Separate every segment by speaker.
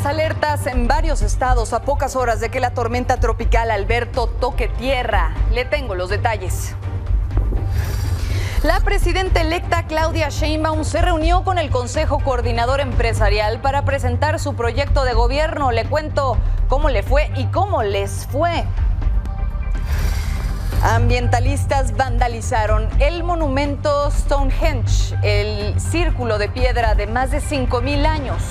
Speaker 1: Las alertas en varios estados a pocas horas de que la tormenta tropical Alberto toque tierra. Le tengo los detalles. La presidenta electa Claudia Sheinbaum se reunió con el Consejo Coordinador Empresarial para presentar su proyecto de gobierno. Le cuento cómo le fue y cómo les fue. Ambientalistas vandalizaron el monumento Stonehenge, el círculo de piedra de más de 5,000 años.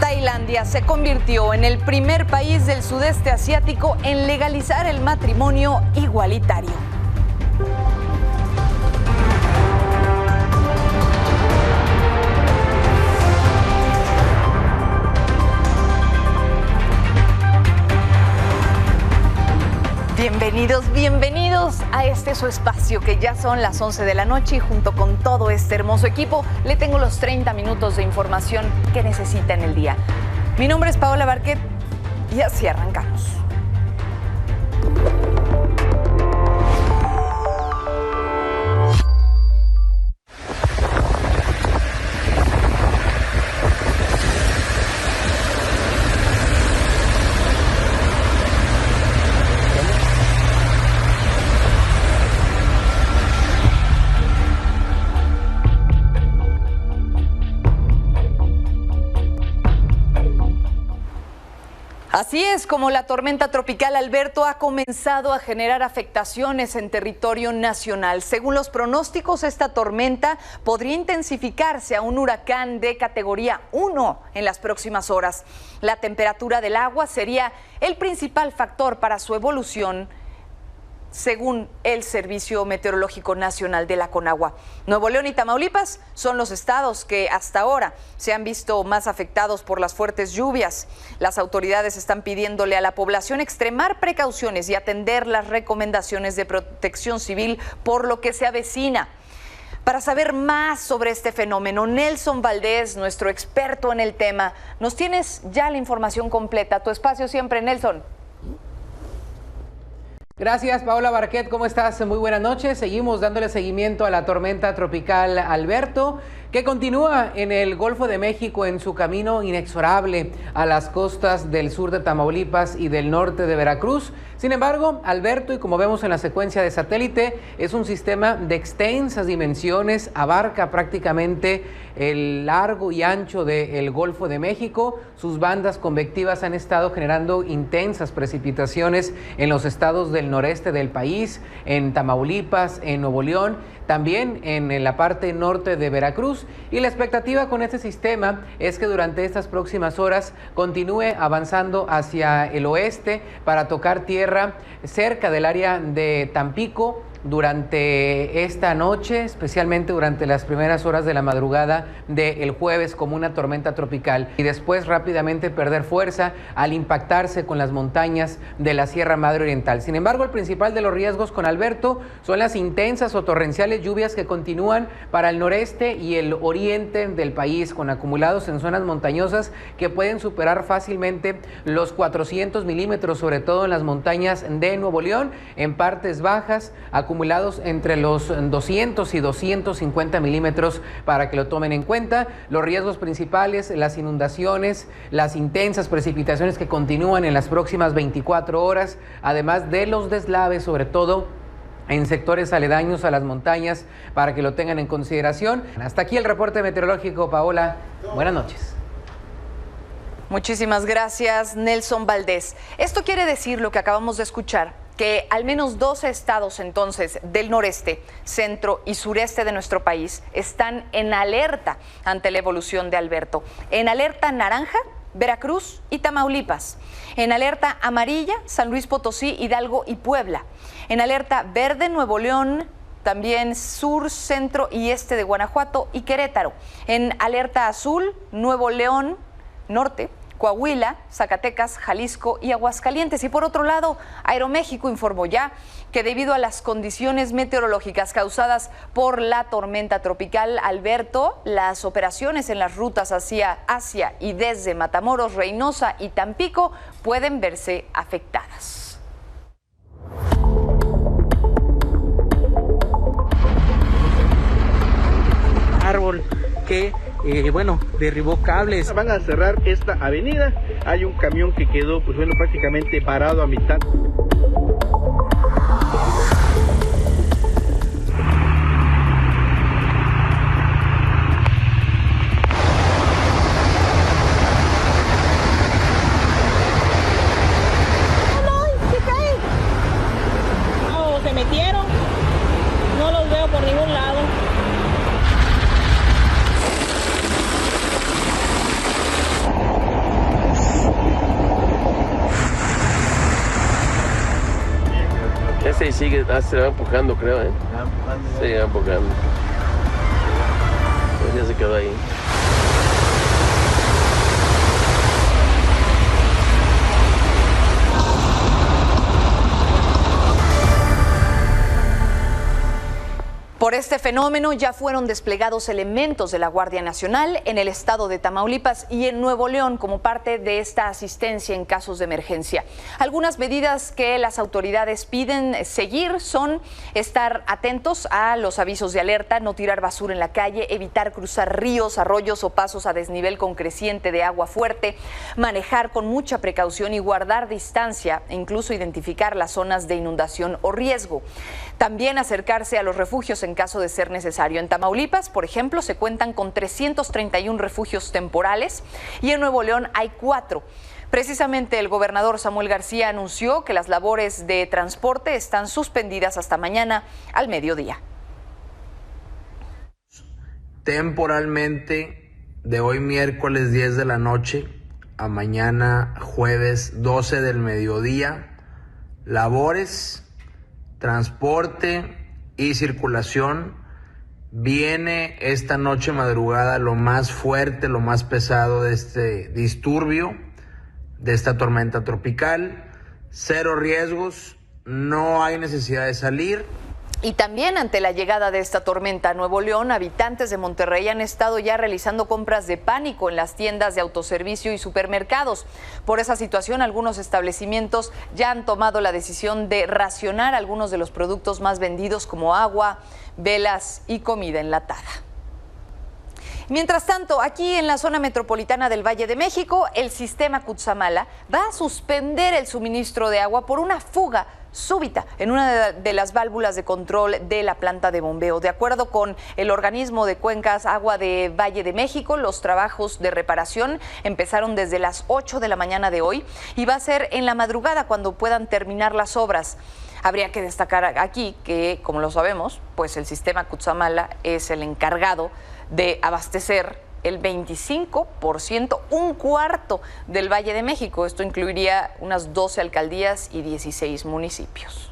Speaker 1: Tailandia se convirtió en el primer país del sudeste asiático en legalizar el matrimonio igualitario. Bienvenidos a este su espacio que ya son las 11 de la noche y junto con todo este hermoso equipo le tengo los 30 minutos de información que necesita en el día. Mi nombre es Paola Barquet y así arrancamos. Así es como la tormenta tropical Alberto ha comenzado a generar afectaciones en territorio nacional. Según los pronósticos, esta tormenta podría intensificarse a un huracán de categoría 1 en las próximas horas. La temperatura del agua sería el principal factor para su evolución, según el Servicio Meteorológico Nacional de la Conagua. Nuevo León y Tamaulipas son los estados que hasta ahora se han visto más afectados por las fuertes lluvias. Las autoridades están pidiéndole a la población extremar precauciones y atender las recomendaciones de Protección Civil por lo que se avecina. Para saber más sobre este fenómeno, Nelson Valdés, nuestro experto en el tema, nos tienes ya la información completa. Tu espacio siempre, Nelson.
Speaker 2: Gracias, Paola Barquet, ¿cómo estás? Muy buenas noches. Seguimos dándole seguimiento a la tormenta tropical Alberto, que continúa en el Golfo de México en su camino inexorable a las costas del sur de Tamaulipas y del norte de Veracruz. Sin embargo, Alberto, y como vemos en la secuencia de satélite, es un sistema de extensas dimensiones, abarca prácticamente el largo y ancho del Golfo de México. Sus bandas convectivas han estado generando intensas precipitaciones en los estados del noreste del país, en Tamaulipas, en Nuevo León, también en la parte norte de Veracruz, y la expectativa con este sistema es que durante estas próximas horas continúe avanzando hacia el oeste para tocar tierra cerca del área de Tampico durante esta noche, especialmente durante las primeras horas de la madrugada del jueves como una tormenta tropical, y después rápidamente perder fuerza al impactarse con las montañas de la Sierra Madre Oriental. Sin embargo, el principal de los riesgos con Alberto son las intensas o torrenciales lluvias que continúan para el noreste y el oriente del país, con acumulados en zonas montañosas que pueden superar fácilmente los 400 milímetros, sobre todo en las montañas de Nuevo León, en partes bajas, acumulados entre los 200 y 250 milímetros para que lo tomen en cuenta. Los riesgos principales, las inundaciones, las intensas precipitaciones que continúan en las próximas 24 horas, además de los deslaves, sobre todo en sectores aledaños a las montañas, para que lo tengan en consideración. Hasta aquí el reporte meteorológico, Paola. Buenas noches.
Speaker 1: Muchísimas gracias, Nelson Valdés. Esto quiere decir lo que acabamos de escuchar, que al menos 12 estados entonces del noreste, centro y sureste de nuestro país están en alerta ante la evolución de Alberto. En alerta naranja, Veracruz y Tamaulipas. En alerta amarilla, San Luis Potosí, Hidalgo y Puebla. En alerta verde, Nuevo León, también sur, centro y este de Guanajuato y Querétaro. En alerta azul, Nuevo León, norte, Coahuila, Zacatecas, Jalisco y Aguascalientes. Y por otro lado, Aeroméxico informó ya que debido a las condiciones meteorológicas causadas por la tormenta tropical Alberto, las operaciones en las rutas hacia Asia y desde Matamoros, Reynosa y Tampico pueden verse afectadas.
Speaker 3: Árbol que derribó cables.
Speaker 4: Van a cerrar esta avenida, hay un camión que quedó prácticamente parado a mitad.
Speaker 5: Metieron, no los veo por ningún lado.
Speaker 6: Ese sigue, se va empujando, creo, Se va empujando. Pues ya se quedó ahí.
Speaker 1: Por este fenómeno ya fueron desplegados elementos de la Guardia Nacional en el estado de Tamaulipas y en Nuevo León como parte de esta asistencia en casos de emergencia. Algunas medidas que las autoridades piden seguir son estar atentos a los avisos de alerta, no tirar basura en la calle, evitar cruzar ríos, arroyos o pasos a desnivel con creciente de agua fuerte, manejar con mucha precaución y guardar distancia e incluso identificar las zonas de inundación o riesgo. También acercarse a los refugios en caso de ser necesario. En Tamaulipas, por ejemplo, se cuentan con 331 refugios temporales y en Nuevo León hay 4. Precisamente el gobernador Samuel García anunció que las labores de transporte están suspendidas hasta mañana al mediodía.
Speaker 7: Temporalmente, de hoy miércoles 10 de la noche a mañana jueves 12 del mediodía, labores, transporte y circulación. Viene esta noche madrugada lo más fuerte, lo más pesado de este disturbio, de esta tormenta tropical. 0 riesgos, no hay necesidad de salir.
Speaker 1: Y también ante la llegada de esta tormenta a Nuevo León, habitantes de Monterrey han estado ya realizando compras de pánico en las tiendas de autoservicio y supermercados. Por esa situación, algunos establecimientos ya han tomado la decisión de racionar algunos de los productos más vendidos como agua, velas y comida enlatada. Mientras tanto, aquí en la zona metropolitana del Valle de México, el sistema Cutzamala va a suspender el suministro de agua por una fuga súbita en una de las válvulas de control de la planta de bombeo. De acuerdo con el organismo de cuencas Agua de Valle de México, los trabajos de reparación empezaron desde las 8 de la mañana de hoy y va a ser en la madrugada cuando puedan terminar las obras. Habría que destacar aquí que, como lo sabemos, pues el sistema Cutzamala es el encargado de abastecer el 25%, un cuarto del Valle de México. Esto incluiría unas 12 alcaldías y 16 municipios.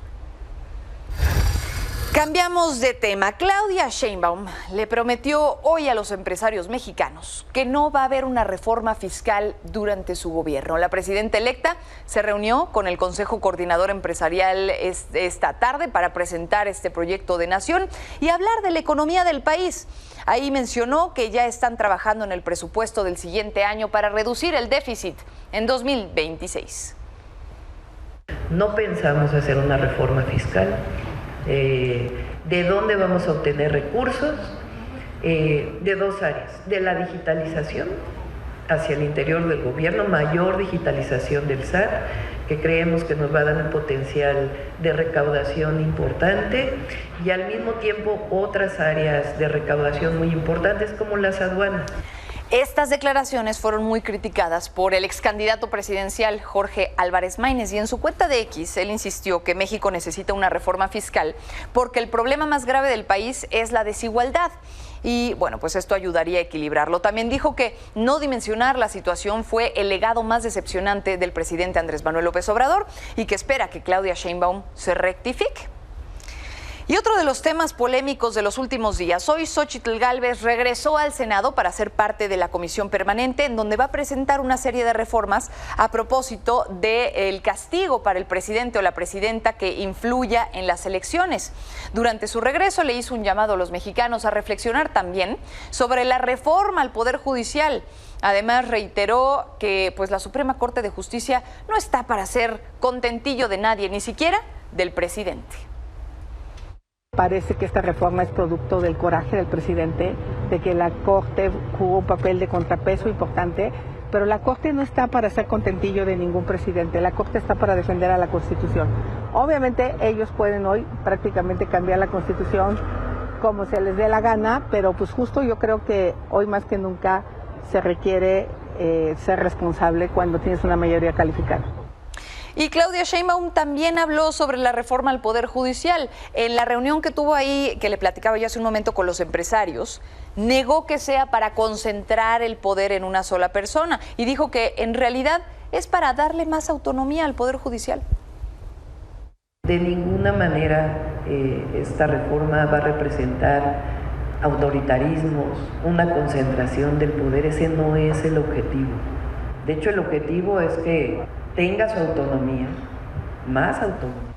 Speaker 1: Cambiamos de tema. Claudia Sheinbaum le prometió hoy a los empresarios mexicanos que no va a haber una reforma fiscal durante su gobierno. La presidenta electa se reunió con el Consejo Coordinador Empresarial esta tarde para presentar este proyecto de nación y hablar de la economía del país. Ahí mencionó que ya están trabajando en el presupuesto del siguiente año para reducir el déficit en 2026.
Speaker 8: No pensamos hacer una reforma fiscal. ¿De dónde vamos a obtener recursos? De 2 áreas, de la digitalización hacia el interior del gobierno, mayor digitalización del SAT, que creemos que nos va a dar un potencial de recaudación importante, y al mismo tiempo otras áreas de recaudación muy importantes como las aduanas.
Speaker 1: Estas declaraciones fueron muy criticadas por el ex candidato presidencial Jorge Álvarez Maínez y en su cuenta de X él insistió que México necesita una reforma fiscal porque el problema más grave del país es la desigualdad y bueno, pues esto ayudaría a equilibrarlo. También dijo que no dimensionar la situación fue el legado más decepcionante del presidente Andrés Manuel López Obrador y que espera que Claudia Sheinbaum se rectifique. Y otro de los temas polémicos de los últimos días, hoy Xóchitl Gálvez regresó al Senado para ser parte de la comisión permanente en donde va a presentar una serie de reformas a propósito del castigo para el presidente o la presidenta que influya en las elecciones. Durante su regreso le hizo un llamado a los mexicanos a reflexionar también sobre la reforma al Poder Judicial. Además reiteró que pues la Suprema Corte de Justicia no está para ser contentillo de nadie, ni siquiera del presidente.
Speaker 9: Parece que esta reforma es producto del coraje del presidente
Speaker 3: de que la Corte jugó un papel de contrapeso importante, pero la Corte no está para ser contentillo de ningún presidente, la Corte está para defender a la Constitución. Obviamente ellos pueden hoy prácticamente cambiar la Constitución como se les dé la gana, pero pues justo yo creo que hoy más que nunca se requiere ser responsable cuando tienes una mayoría calificada.
Speaker 1: Y Claudia Sheinbaum también habló sobre la reforma al Poder Judicial. En la reunión que tuvo ahí, que le platicaba yo hace un momento con los empresarios, negó que sea para concentrar el poder en una sola persona y dijo que en realidad es para darle más autonomía al Poder Judicial.
Speaker 8: De ninguna manera esta reforma va a representar autoritarismos, una concentración del poder. Ese no es el objetivo. De hecho, el objetivo es que tenga su autonomía, más autonomía.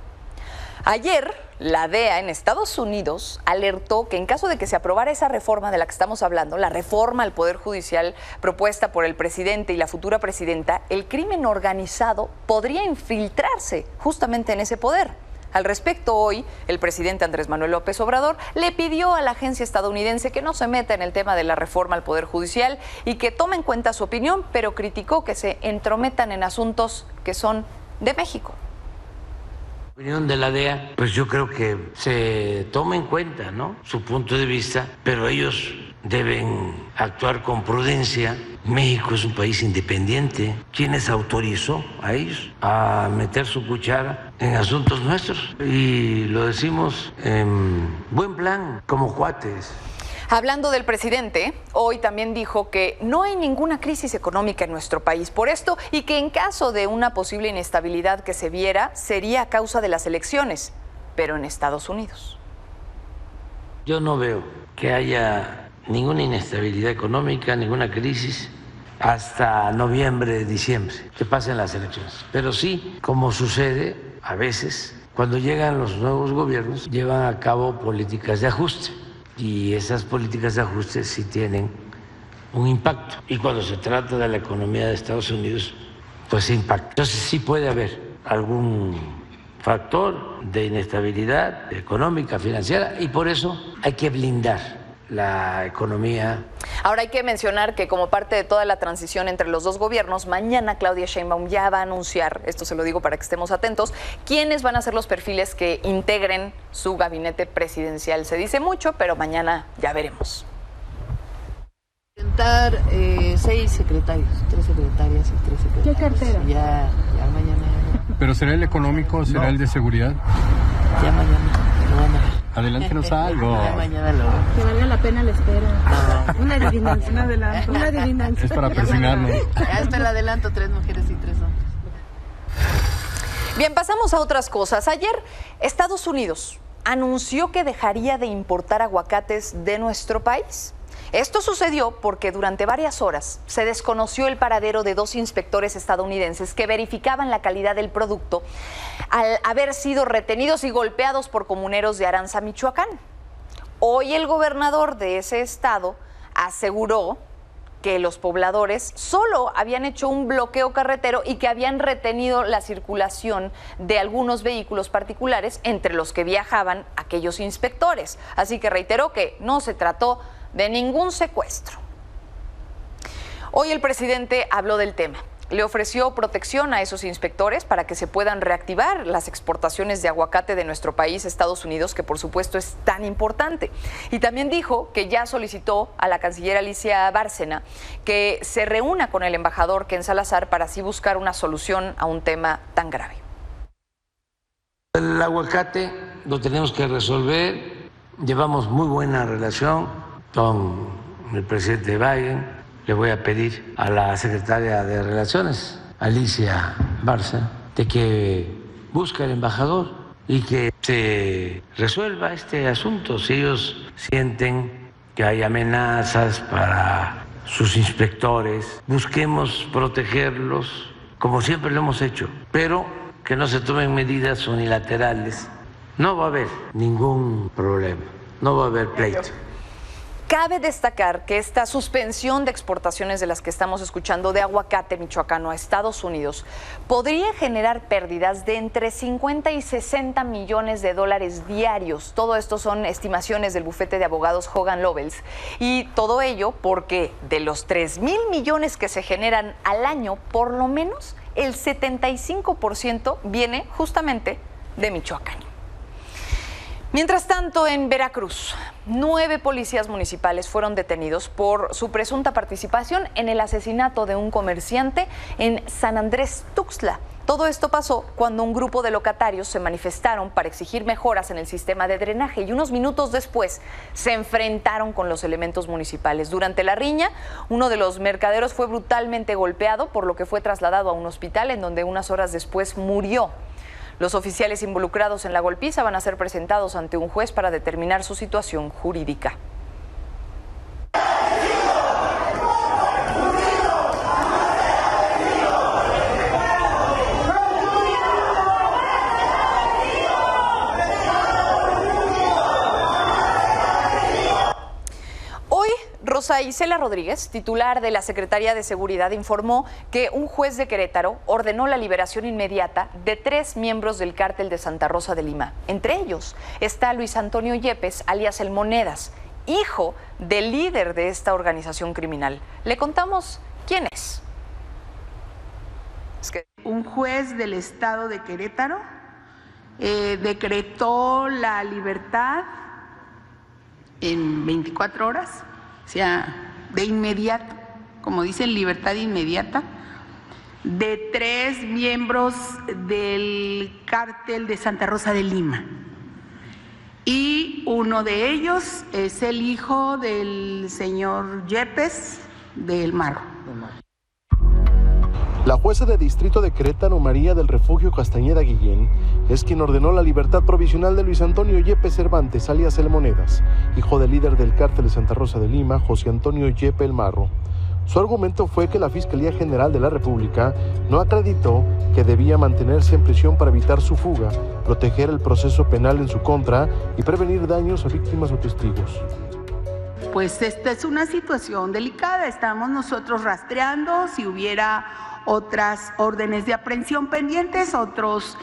Speaker 1: Ayer, la DEA en Estados Unidos alertó que en caso de que se aprobara esa reforma de la que estamos hablando, la reforma al Poder Judicial propuesta por el presidente y la futura presidenta, el crimen organizado podría infiltrarse justamente en ese poder. Al respecto, hoy, el presidente Andrés Manuel López Obrador le pidió a la agencia estadounidense que no se meta en el tema de la reforma al Poder Judicial y que tome en cuenta su opinión, pero criticó que se entrometan en asuntos que son de México.
Speaker 9: La opinión de la DEA, pues yo creo que se toma en cuenta, ¿no?, su punto de vista, pero ellos deben actuar con prudencia. México es un país independiente. ¿Quién les autorizó a ellos a meter su cuchara en asuntos nuestros? Y lo decimos en buen plan, como cuates.
Speaker 1: Hablando del presidente, hoy también dijo que no hay ninguna crisis económica en nuestro país por esto y que en caso de una posible inestabilidad que se viera, sería a causa de las elecciones, pero en Estados Unidos.
Speaker 9: Yo no veo que haya ninguna inestabilidad económica, ninguna crisis hasta noviembre, diciembre, que pasen las elecciones. Pero sí, como sucede a veces, cuando llegan los nuevos gobiernos, llevan a cabo políticas de ajuste. Y esas políticas de ajuste sí tienen un impacto. Y cuando se trata de la economía de Estados Unidos, pues impacta. Entonces sí puede haber algún factor de inestabilidad económica, financiera, y por eso hay que blindar la economía.
Speaker 1: Ahora hay que mencionar que como parte de toda la transición entre los dos gobiernos, mañana Claudia Sheinbaum ya va a anunciar, esto se lo digo para que estemos atentos, quiénes van a ser los perfiles que integren su gabinete presidencial. Se dice mucho, pero mañana ya veremos.
Speaker 10: 6 secretarios, 3 secretarias y 3 secretarios.
Speaker 3: ¿Qué cartera?
Speaker 10: Ya mañana.
Speaker 11: ¿Pero será el económico, será el de seguridad?
Speaker 10: Ya mañana lo van a ver.
Speaker 11: Adelántenos algo.
Speaker 10: Ya mañana lo.
Speaker 3: Que valga la pena la espera. Una adivinanza. Un adelanto. Una adivinanza.
Speaker 11: Es para persignarnos.
Speaker 10: Ya está el adelanto, 3 mujeres y 3 hombres.
Speaker 1: Bien, pasamos a otras cosas. Ayer, Estados Unidos anunció que dejaría de importar aguacates de nuestro país. Esto sucedió porque durante varias horas se desconoció el paradero de 2 inspectores estadounidenses que verificaban la calidad del producto al haber sido retenidos y golpeados por comuneros de Aranza, Michoacán. Hoy el gobernador de ese estado aseguró que los pobladores solo habían hecho un bloqueo carretero y que habían retenido la circulación de algunos vehículos particulares entre los que viajaban aquellos inspectores. Así que reiteró que no se trató de ningún secuestro. Hoy el presidente habló del tema. Le ofreció protección a esos inspectores para que se puedan reactivar las exportaciones de aguacate de nuestro país a Estados Unidos, que por supuesto es tan importante. Y también dijo que ya solicitó a la canciller Alicia Bárcena que se reúna con el embajador Ken Salazar para así buscar una solución a un tema tan grave.
Speaker 9: El aguacate lo tenemos que resolver. Llevamos muy buena relación con el presidente Biden. Le voy a pedir a la secretaria de Relaciones, Alicia Bárcena, de que busque al embajador y que se resuelva este asunto. Si ellos sienten que hay amenazas para sus inspectores, busquemos protegerlos como siempre lo hemos hecho, pero que no se tomen medidas unilaterales. No va a haber ningún problema, no va a haber pleito.
Speaker 1: Cabe destacar que esta suspensión de exportaciones de las que estamos escuchando de aguacate michoacano a Estados Unidos podría generar pérdidas de entre 50 y 60 millones de dólares diarios. Todo esto son estimaciones del bufete de abogados Hogan Lovells. Y todo ello porque de los 3,000 millones que se generan al año, por lo menos el 75% viene justamente de Michoacán. Mientras tanto, en Veracruz, 9 policías municipales fueron detenidos por su presunta participación en el asesinato de un comerciante en San Andrés Tuxtla. Todo esto pasó cuando un grupo de locatarios se manifestaron para exigir mejoras en el sistema de drenaje y unos minutos después se enfrentaron con los elementos municipales. Durante la riña, uno de los mercaderos fue brutalmente golpeado, por lo que fue trasladado a un hospital en donde unas horas después murió. Los oficiales involucrados en la golpiza van a ser presentados ante un juez para determinar su situación jurídica. Rosa Isela Rodríguez, titular de la Secretaría de Seguridad, informó que un juez de Querétaro ordenó la liberación inmediata de 3 miembros del cártel de Santa Rosa de Lima. Entre ellos está Luis Antonio Yepes, alias El Monedas, hijo del líder de esta organización criminal. Le contamos quién es.
Speaker 12: Un juez del estado de Querétaro decretó la libertad en 24 horas. O sea, de inmediato, como dicen, libertad inmediata, de 3 miembros del cártel de Santa Rosa de Lima. Y uno de ellos es el hijo del señor Yepes del Marro.
Speaker 13: La jueza de distrito de Querétaro, María del Refugio Castañeda Guillén, es quien ordenó la libertad provisional de Luis Antonio Yepes Cervantes, alias El Monedas, hijo del líder del cártel de Santa Rosa de Lima, José Antonio Yepes El Marro. Su argumento fue que la Fiscalía General de la República no acreditó que debía mantenerse en prisión para evitar su fuga, proteger el proceso penal en su contra y prevenir daños a víctimas o testigos.
Speaker 12: Pues esta es una situación delicada, estamos nosotros rastreando si hubiera otras órdenes de aprehensión pendientes, otros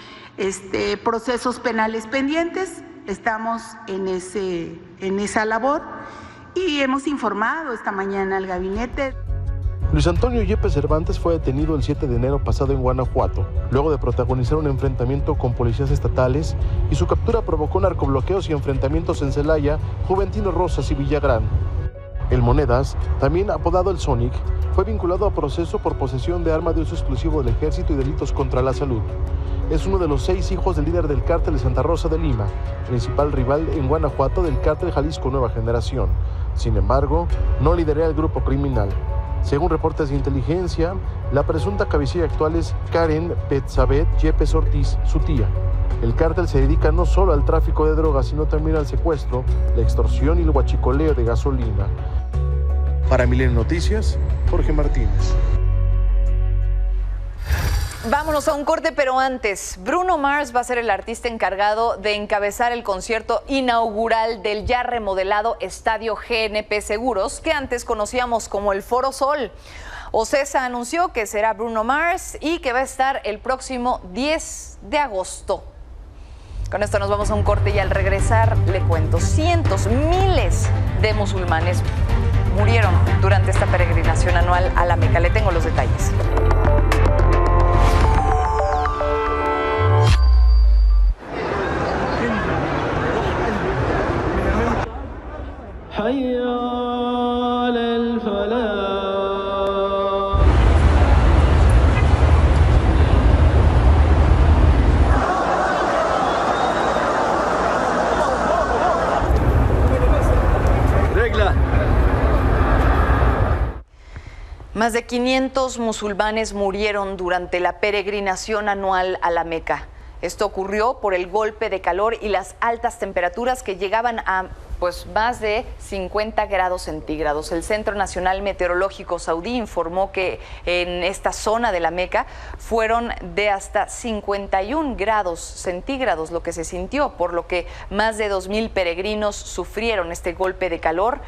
Speaker 12: procesos penales pendientes. Estamos en esa labor y hemos informado esta mañana al gabinete.
Speaker 13: Luis Antonio Yepes Cervantes fue detenido el 7 de enero pasado en Guanajuato, luego de protagonizar un enfrentamiento con policías estatales, y su captura provocó narcobloqueos y enfrentamientos en Celaya, Juventino Rosas y Villagrán. El Monedas, también apodado el Sonic, fue vinculado a proceso por posesión de arma de uso exclusivo del ejército y delitos contra la salud. Es uno de los 6 hijos del líder del cártel de Santa Rosa de Lima, principal rival en Guanajuato del cártel Jalisco Nueva Generación. Sin embargo, no lidera el grupo criminal. Según reportes de inteligencia, la presunta cabecilla actual es Karen Betsabet Yepes Ortiz, su tía. El cártel se dedica no solo al tráfico de drogas, sino también al secuestro, la extorsión y el huachicoleo de gasolina. Para Milenio Noticias, Jorge Martínez.
Speaker 1: Vámonos a un corte, pero antes, Bruno Mars va a ser el artista encargado de encabezar el concierto inaugural del ya remodelado Estadio GNP Seguros, que antes conocíamos como el Foro Sol. Ocesa anunció que será Bruno Mars y que va a estar el próximo 10 de agosto. Con esto nos vamos a un corte y al regresar le cuento, cientos, miles de musulmanes murieron durante esta peregrinación anual a la Meca. Le tengo los detalles. Más de 500 musulmanes murieron durante la peregrinación anual a la Meca. Esto ocurrió por el golpe de calor y las altas temperaturas que llegaban a más de 50 grados centígrados. El Centro Nacional Meteorológico Saudí informó que en esta zona de la Meca fueron de hasta 51 grados centígrados lo que se sintió, por lo que más de 2,000 peregrinos sufrieron este golpe de calor.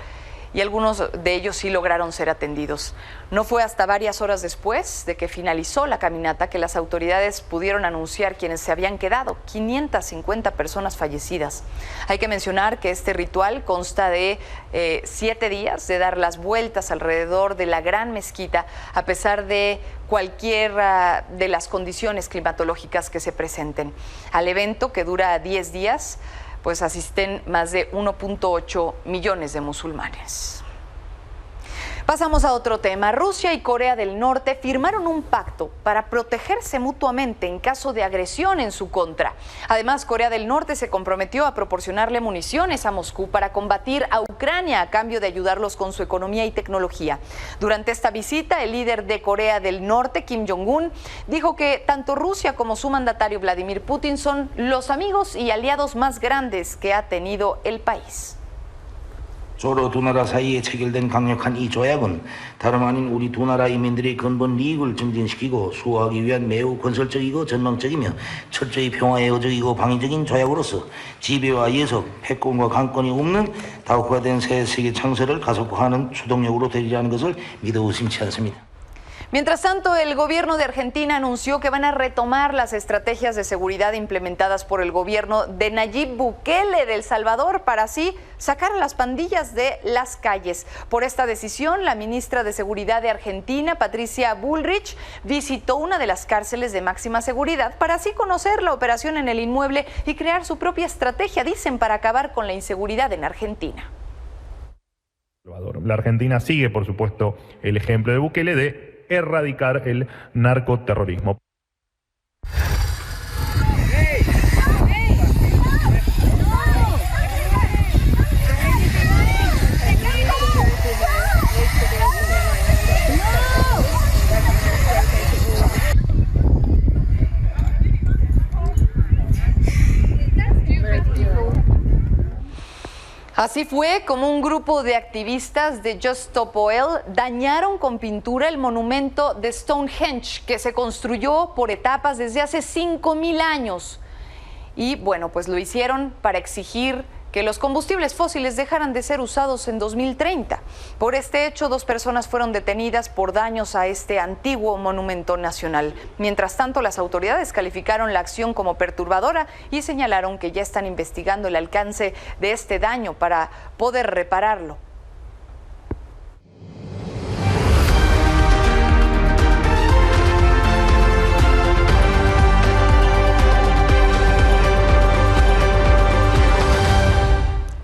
Speaker 1: y algunos de ellos sí lograron ser atendidos. No fue hasta varias horas después de que finalizó la caminata que las autoridades pudieron anunciar quienes se habían quedado, 550 personas fallecidas. Hay que mencionar que este ritual consta de 7 días de dar las vueltas alrededor de la gran mezquita a pesar de cualquiera de las condiciones climatológicas que se presenten. Al evento, que dura 10 días, pues asisten más de 1.8 millones de musulmanes. Pasamos a otro tema. Rusia y Corea del Norte firmaron un pacto para protegerse mutuamente en caso de agresión en su contra. Además, Corea del Norte se comprometió a proporcionarle municiones a Moscú para combatir a Ucrania a cambio de ayudarlos con su economía y tecnología. Durante esta visita, el líder de Corea del Norte, Kim Jong-un, dijo que tanto Rusia como su mandatario Vladimir Putin son los amigos y aliados más grandes que ha tenido el país.
Speaker 14: 서로 두 나라 사이에 체결된 강력한 이 조약은 다름 아닌 우리 두 나라 인민들의 근본 이익을 증진시키고 수호하기 위한 매우 건설적이고 전망적이며 철저히 평화에 의적이고 방위적인 조약으로서 지배와 예속, 패권과 강권이 없는 다국화된 새 세계 창설을 가속화하는 추동력으로 되리라는 것을 믿어 의심치 않습니다.
Speaker 1: Mientras tanto, el gobierno de Argentina anunció que van a retomar las estrategias de seguridad implementadas por el gobierno de Nayib Bukele de El Salvador para así sacar a las pandillas de las calles. Por esta decisión, la ministra de Seguridad de Argentina, Patricia Bullrich, visitó una de las cárceles de máxima seguridad para así conocer la operación en el inmueble y crear su propia estrategia, dicen, para acabar con la inseguridad en Argentina.
Speaker 15: La Argentina sigue, por supuesto, el ejemplo de Bukele de erradicar el narcoterrorismo.
Speaker 1: Así fue como un grupo de activistas de Just Stop Oil dañaron con pintura el monumento de Stonehenge, que se construyó por etapas desde hace 5,000 años. Y bueno, pues lo hicieron para exigir que los combustibles fósiles dejaran de ser usados en 2030. Por este hecho, 2 personas fueron detenidas por daños a este antiguo monumento nacional. Mientras tanto, las autoridades calificaron la acción como perturbadora y señalaron que ya están investigando el alcance de este daño para poder repararlo.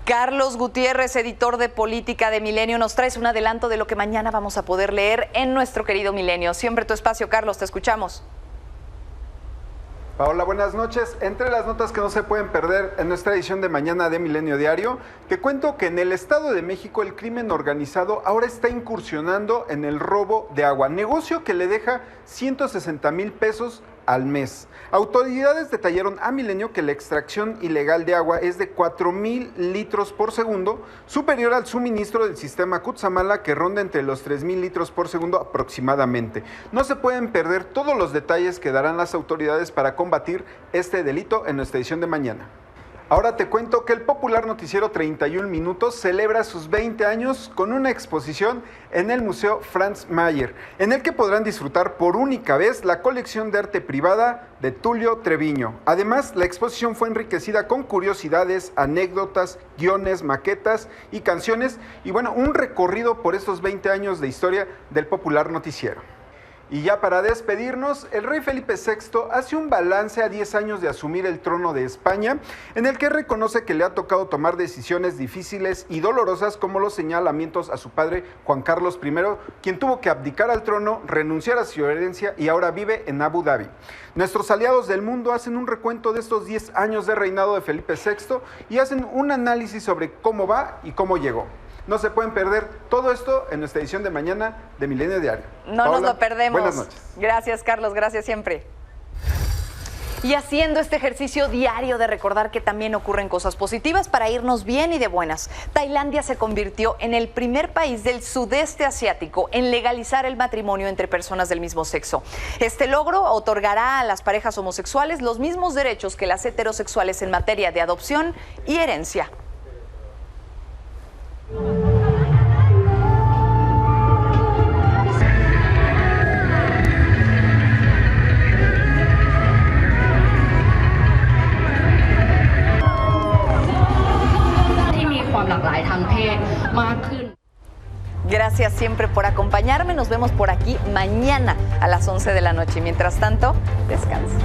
Speaker 1: Carlos Gutiérrez, editor de Política de Milenio, nos traes un adelanto de lo que mañana vamos a poder leer en nuestro querido Milenio. Siempre tu espacio, Carlos, te escuchamos.
Speaker 16: Paola, buenas noches. Entre las notas que no se pueden perder en nuestra edición de mañana de Milenio Diario, te cuento que en el Estado de México el crimen organizado ahora está incursionando en el robo de agua, negocio que le deja 160,000 pesos al mes. Autoridades detallaron a Milenio que la extracción ilegal de agua es de 4,000 litros por segundo, superior al suministro del sistema Cutzamala, que ronda entre los 3,000 litros por segundo aproximadamente. No se pueden perder todos los detalles que darán las autoridades para combatir este delito en nuestra edición de mañana. Ahora te cuento que el popular noticiero 31 Minutos celebra sus 20 años con una exposición en el Museo Franz Mayer, en el que podrán disfrutar por única vez la colección de arte privada de Tulio Treviño. Además, la exposición fue enriquecida con curiosidades, anécdotas, guiones, maquetas y canciones, y bueno, un recorrido por estos 20 años de historia del popular noticiero. Y ya para despedirnos, el rey Felipe VI hace un balance a 10 años de asumir el trono de España, en el que reconoce que le ha tocado tomar decisiones difíciles y dolorosas, como los señalamientos a su padre Juan Carlos I, quien tuvo que abdicar al trono, renunciar a su herencia y ahora vive en Abu Dhabi. Nuestros aliados del mundo hacen un recuento de estos 10 años de reinado de Felipe VI y hacen un análisis sobre cómo va y cómo llegó. No se pueden perder todo esto en nuestra edición de mañana de Milenio Diario.
Speaker 1: No Paola, nos lo perdemos.
Speaker 16: Buenas noches.
Speaker 1: Gracias, Carlos. Gracias siempre. Y haciendo este ejercicio diario de recordar que también ocurren cosas positivas para irnos bien y de buenas. Tailandia se convirtió en el primer país del sudeste asiático en legalizar el matrimonio entre personas del mismo sexo. Este logro otorgará a las parejas homosexuales los mismos derechos que las heterosexuales en materia de adopción y herencia. acompañarme. Nos vemos por aquí mañana a las 11 de la noche. Mientras tanto, descansa.